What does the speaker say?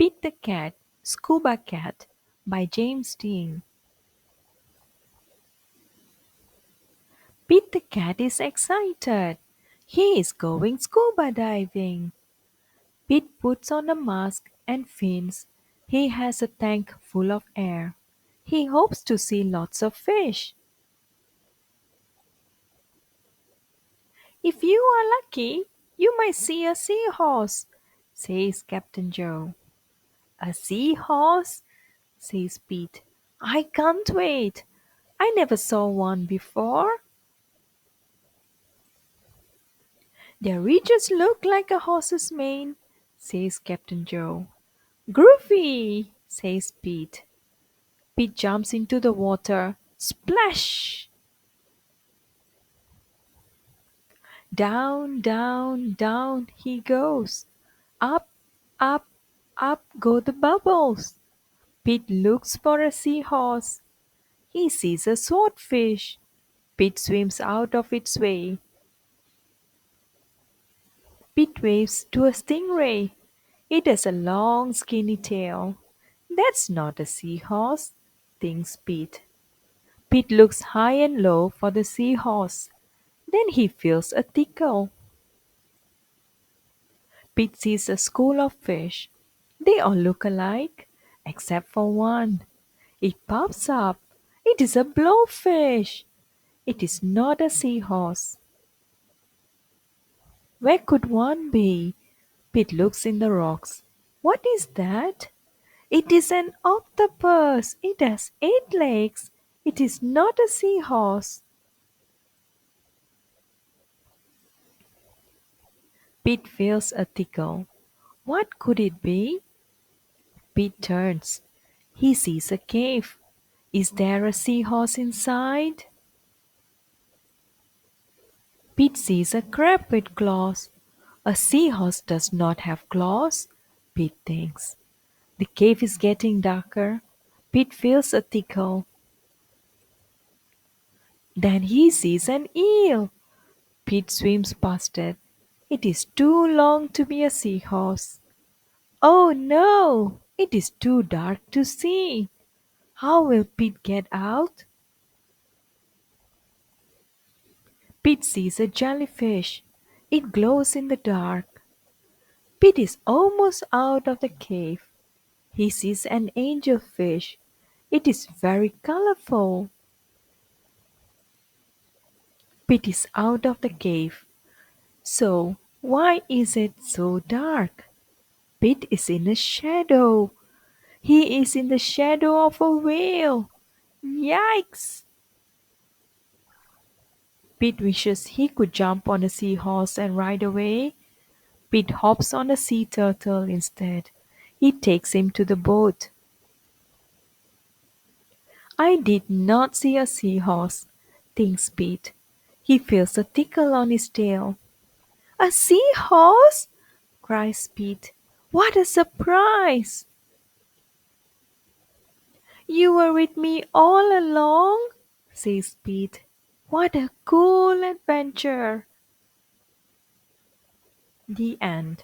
Pete the Cat, Scuba Cat by James Dean. Pete the Cat is excited. He is going scuba diving. Pete puts on a mask and fins. He has a tank full of air. He hopes to see lots of fish. If you are lucky, you might see a seahorse, says Captain Joe. A seahorse? Says Pete. I can't wait. I never saw one before. Their ears look like a horse's mane, says Captain Joe. Groovy, says Pete. Pete jumps into the water. Splash! Down, down, down he goes. Up, up, up go the bubbles. Pete looks for a seahorse. He sees a swordfish. Pete swims out of its way. Pete waves to a stingray. It has a long skinny tail. That's not a seahorse, thinks Pete. Pete looks high and low for the seahorse. Then he feels a tickle. Pete sees a school of fish. They all look alike, except for one. It pops up. It is a blowfish. It is not a seahorse. Where could one be? Pete looks in the rocks. What is that? It is an octopus. It has 8 legs. It is not a seahorse. Pete feels a tickle. What could it be? Pete turns. He sees a cave. Is there a seahorse inside? Pete sees a crab with claws. A seahorse does not have claws, Pete thinks. The cave is getting darker. Pete feels a tickle. Then he sees an eel. Pete swims past it. It is too long to be a seahorse. Oh no! It is too dark to see. How will Pete get out? Pete sees a jellyfish. It glows in the dark. Pete is almost out of the cave. He sees an angelfish. It is very colorful. Pete is out of the cave. So, why is it so dark? Pete is in a shadow. He is in the shadow of a whale. Yikes! Pete wishes he could jump on a seahorse and ride away. Pete hops on a sea turtle instead. He takes him to the boat. I did not see a seahorse, thinks Pete. He feels a tickle on his tail. A seahorse? Cries Pete. What a surprise! You were with me all along? Says Pete. What a cool adventure! The end.